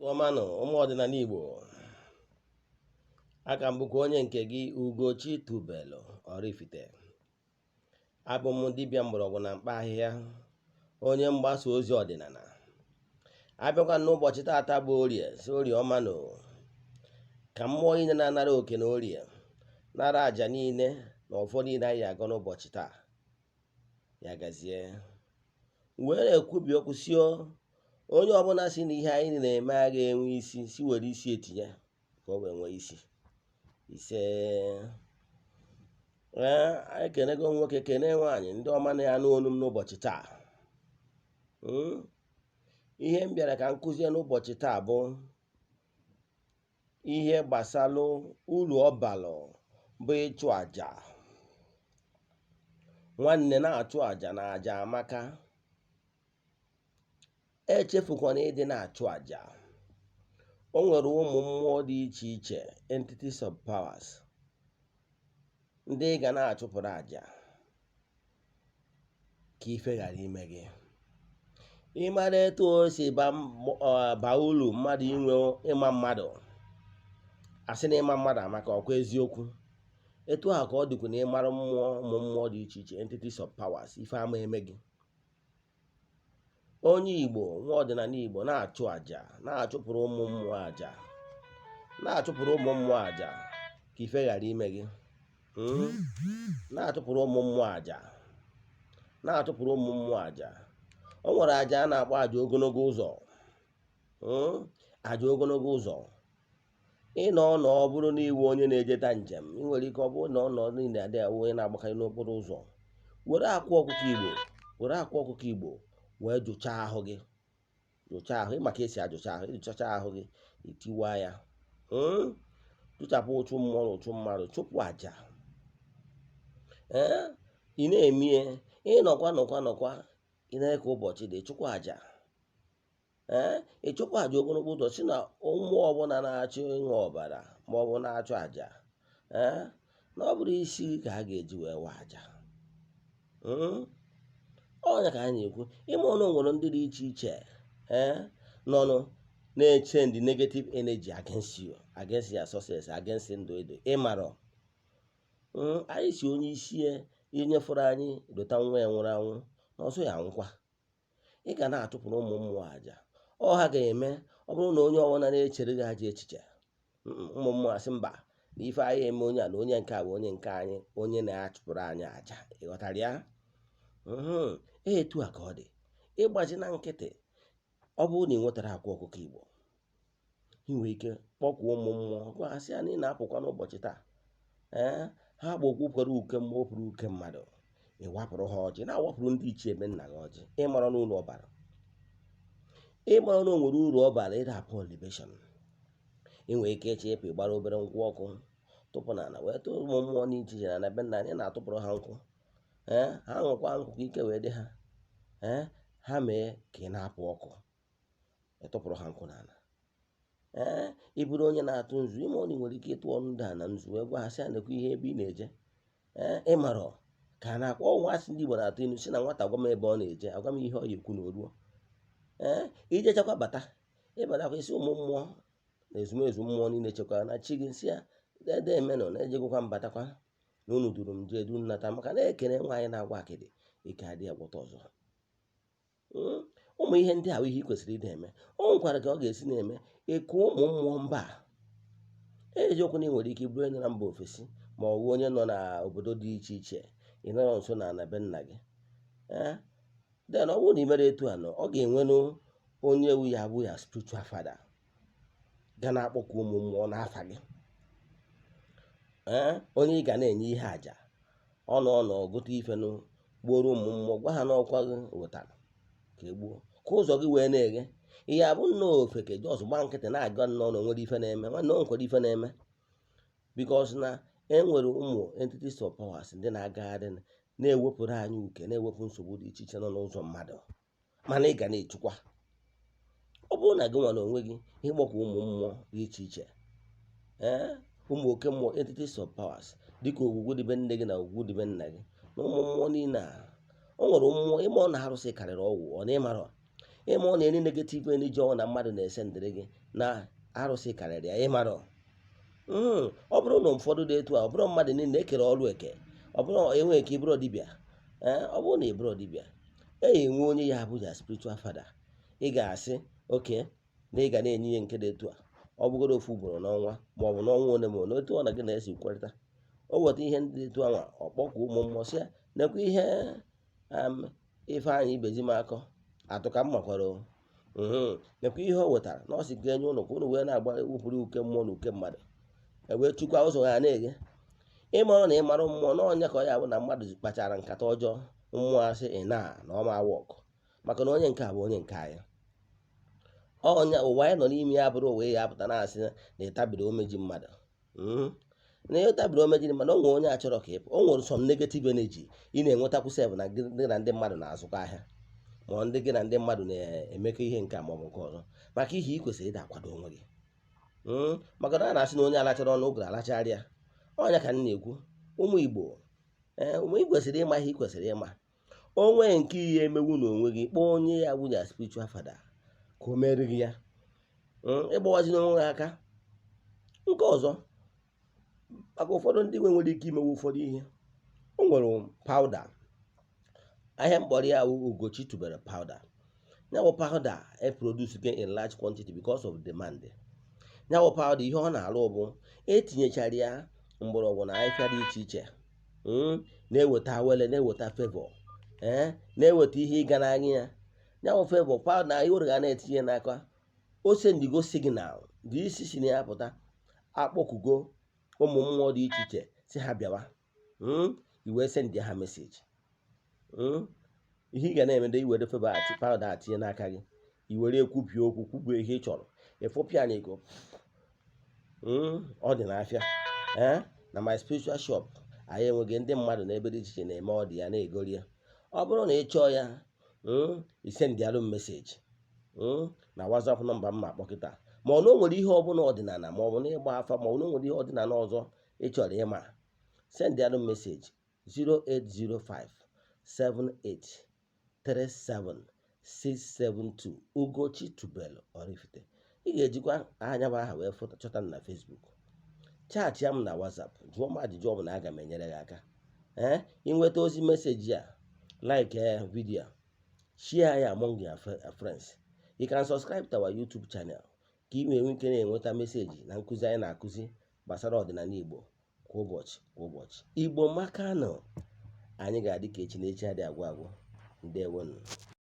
Ọmanụ ụmụ ọdịnala Igbo, aka m bụkwa onye nke gị Ugochi tubelu Oraifite. Abụ m dibịa mgbọrọgwụ na mkpa ahịhịa, onye mgbasa ozi ọdịnala. Abịakwa n'ụbọchị taata bụ orie ọmanụ, ka mmụọ niile na-anara oke na orie nara àjà niile na ụfọdụ niile anyị agọ n'ụbọchị taa ya gazie. Wee na-ekwubi okwu sio onye ọbụla si na ihe anyị na-eme agha enwe isi, si were isi etinye ka o wee nwee isi ise. Anyị kenego nwoke kene nwaanyị, ndị ọma na ya n'onu m n'ụbọchị taa. Ihe m bịara ka m kụzie n'ụbọchị taa bụ ihe gbasalụ uru ọbalụ bụ ịchụ àjà. Nwanne na-achụ àjà na àjà amaka. Echefukwana ịdị na-achụ àjà. O nwere ụmụ mmụọ dị iche iche, entities of powers, ndị ị ga na-achụpụrụ àjà ka ife ghara ime gị. Ịmara etu o si ba uru mmadụ inwe ịma mmadụ, asị na ịma mmadụ amaka, ọkwa eziokwu. Etu a ka ọ dịkwa na ịmara mmụọ, ụmụ mmụọ dị iche iche, entities of powers, ife ama eme gị. Onye Igbo, nwa ọdịnala Igbo, na-achụ àjà, na-achụpụrụ ụmụ mmụọ àjà, na-achụpụrụ ụmụ mmụọ àjà ka ife ghara ime gị. Na-achụpụrụ ụmụ mmụọ àjà, na-achụpụrụ ụmụ mmụọ àjà. O nwere àjà a na-akpọ àjà ogologo ụzọ. Àjà ogologo ụzọ. Ịnọ ọnọ, ọ bụrụ na iwu onye na-ejeta njem, ị nwere ike ọ bụrụ na ọnọ niile adị awụ onye na-agbakarị n'okporo ụzọ, were akwa ọkụkọ Igbo wee jụchaa ahụ gị. Jụchaa ahụ, maka esi ajụcha ahụ. Ịjụchacha ahụ gị, itiwa ya, tụchapụ ụchụ mmụọ na ụchụ mmadụ, chụpụ àjà. Ị na-emie, ịnọkwa ị na-eke ka ụbọchị dị, chụkwa àjà. Ịchụpụ àjà ogologo ụzọ, si na mmụọ ọbụla na-achọ ịṅụ ọbara ma ọ bụ na-achụ àjà, na ọ bụrụ isi ka a ga-eji wee waa àjà. Ọnya ka anyị na-ekwu. Ime ọnụ nwere ndị dị iche iche nọnụ na-eche ndị negative energy against you, against your success, against ndụ edo. Ịmarọ anyị si onye isi inyefere anyị dota nwa ya nwụrụ anwụ na ọsọ ya nwụkwa. Ị ga na-achụpụrụ ụmụ mmụọ àjà. Ọ ha ga-eme ọ bụrụ na onye ọbụla na-echere gị ajọ echiche. Ụmụ mmụọ asị mba, na ife anyị eme onye a na onye nke a bụ onye nke anyị, onye na-achụpụrụ anyị àjà. Ịghọtara ya? Etu a ka ọ dị. Ịgbaji na nkịtị, ọ bụrụ na ị nwetara akwa ọkụkọ Igbo, ị nwere ike kpọkwuo ụmụ mmụọ gwa ha sị ya na ị na-apụkwa n'ụbọchị taa. Ha gbokwukwere uke mmụọ, pụrụ uke mmadụ, ịwapụrụ ha ọjị, na-awapụrụ ndị ichie ebe nna gị ọjị. Ịmara n'ụlọ ọbara, ịmara na o nwere uru ọbara ịda apụ libeshọn. Ị nwere ike eche ịpụ ịgbara obere nkwụ ọkụ tụpụ n'ala wee tụọ ụmụ mmụọ n'iche iche na be nna anyị na-atụpụrụ ha nkwụ. Ha nwekwa nkụ ka ike wee dị ha. Ha mee ka ị na-apụ ọkụ, ịtụpụrụ ha nkwụ n'ala. Ị bụrụ onye na-atụ nzu, ime ọ nwere ike ịtụ ọnụ daa na nzu wee gwa ha sị ya nekwa ihe ebe ị na-eje. Ịmarọ ka a na-akpọ ọnwa asị ndị Igbo na-atụ inu si na nwata gwa m ebe ọ na-eje, agwa m ihe ọ ya ekwu na oruo. Ijechakwa bata, ịbatakwa isi ụmụ mmụọ na ezumezu mmụọ niile chekwara na chi gị, si ya dede emenụ na-ejegokwa mbatakwa na unu duru m jee du nnata, maka na-ekene nwaanyị na-agwa akịdị ike adịghị agwọta ọzọ. Ụmụ ihe ndị ahụ ihe ị kwesịrị ịdị eme. O nwekwara ka ọ ga-esi na-eme ịkụ ụmụ mmụọ mba. Eziokwu na ị nwere ike iburu onye na mba ofesi ma ọ bụ onye nọ n'obodo dị iche iche, ị nọrọ nso na be nna gị. Den ọ bụrụ na ị mere etu a, ọ ga-enwenụ onye ewu ya abụ ya spiritual father ga na-akpọkụ ụmụ mmụọ n'afa gị. Onye ị ga na-enye ihe àjà, ọ gote ifenụ, gbuoro ụmụ mmụọ, gwa ha n'ọkwa gị wetara ka egbuo, ka ụzọ gị wee na-eghe. Ihe abụ nnọọ ofeke jọs gba nkịtị na-aga nnọọ na onwere ife na-eme. Nwanne o nwekwara ife na-eme, because na enwere ụmụ entities of powers ndị na-agagharị na-ewepụrụ anyị uke, na-ewepụ nsogbu dị iche iche nọ n'ụzọ mmadụ, mana ị ga na-echukwa. Ọ bụrụ na gị nwa na onwe gị ịgbakọ ụmụ mmụọ dị iche iche, ụmụ oke mmụọ, entities of powers, dịka ogwugwu dịbe nne gị na ogwugwu dịbe nna gị na ụmụ mmụọ niile a. O nwere mmụọ ịma ọ na arụsị karịrị ọgwụ, ọ na ịmarọ ịma ọ na-eri negative energy ọnwụ na mmadụ na-ese ndịrị gị na arụsị karịrị ya ịmarọ. Ọ bụrụ na ụfọdụ dị etu a, ọ bụrụ mmadụ niile ekere ọrụ eke, ọ bụrụ enweghị ike ịbụrụ dibịa. Ọ bụrụ na ịbụrụ dibịa, enwe onye ya bụ ya spiritual father, ị ga-asị oke na ị ga na-enye ihe nke dị etu a, ọ bụgoro ofu ugboro n'ọnwa ma ọ bụ n'ọnwa ole ma ole, otu ọ na gị na-esi kwerịta. O weta ihe ndị dị etu anwa, ọ kpọkwa ụmụ mmụọ sị ya, nekwa ihe Ifeanyị Ibezimakọ atụ ka m makwara nekwa ihe o wetara na ọ sị ga-enye ụnụ ka ụnụ wee na-agba wụpụrụ uke mmụọ na uke mmadụ, ewee chukwa ụzọ ha na-eghe. Ịmarụ na ịmarụ mmụọ na ọnya ka ọ ya bụ na mmadụ kpachara nkata ọjọọ, mmụọ asị na ọma awa ọkụ, maka na onye nke a bụ onye nke anyị. Ọnya ụwa anyị nọ n'ime ya bụrụ ụwa ya apụta na-asị na ịtabiri omeji mmadụ, na ihe tabiri omeji mmadụ, o nwere onye achọrọ ka ịpụ. O nwere some negative energy ị na-enwetakwu sef na gị na ndị mmadụ na-azụkọ ahịa, ma ndị gị na ndị mmadụ na-emekọ ihe nke a ma ọ bụ nke ọzọ, maka ihe ị kwesịrị ịda akwado onwe gị. Maka na a na-asị na onye alachara ọnụ ụgụrụ alacharịa. Ọnya ka m na-ekwu, ụmụ Igbo, ụmụ Igbo kwesịrị ịma ihe ị kwesịrị ịma. Onwe nke ihe emewu na onwe gị, kpọọ onye ya bụ ya spiritual father ka o mere gị ya. Ịgbawazina onwe gị aka. Nke ọzọ, maka ụfọdụ ndị nwere ike imewe ụfọdụ ihe, o nwere pawuda, ahịa mkpọrọ ya Ugochi tubelu pawuda. Ya bụ pawuda produce in large quantity because of demand. Ya bụ pawuda ihe ọ na-alụ bụ etinyechara ya mgbọrọgwụ na ahịhịa dị iche iche, na-eweta awele, na-eweta favor, na-eweta ihe ịga n'anya ya. Ya bụ favor pawuda na ihe ga na-etinye n'aka, ose ndigo signal dị isi si na ya pụta, akpọkugo ụmụ mmụọ dị iche iche si ha bịawa, iwee send ha meseji. Ihe ị ga na-emede iwere favor pawuda atinye n'aka gị, iwere ekwupie okwu, kwubie ihe ị chọrọ, ịfụpịa n'ego. Ọ dị n'afịa na my spiritual shop, anyị enweghị ndị mmadụ n'ebe dị iche iche na-eme ọ dị ya na-egori ya. Ọ bụrụ na ị chọọ ya, isendịalụ m meseji na WhatsApp nọmba m ma kpọkịta, ma ọ na o nwere ihe ọbụla ọdịnala, ma ọ bụ na ịgba afa, ma ọ na o nwere ihe ọdịnala ọzọ ị chọrọ ịma, sendịalụ m meseji 08057837672 Ugochi tubelu Oraifite. Ị ga-ejikwa anya bụ aha wee chọta m na Facebook, chaatị ya m na WhatsApp, jụọ m ajụjụ ọbụla, aga m enyere gị aka. Ịnweta ozi meseji a, like video, share ya among your friends. You can subscribe to our YouTube channel ka ị nwee ike na-enweta meseji na nkụzi anyị na-akụzi gbasara ọdịnala Igbo kwa ụbọchị kwa ụbọchị. Igbo makanụ, anyị ga-adị ka echi na echi adị agwụ agwụ. Ndewonu.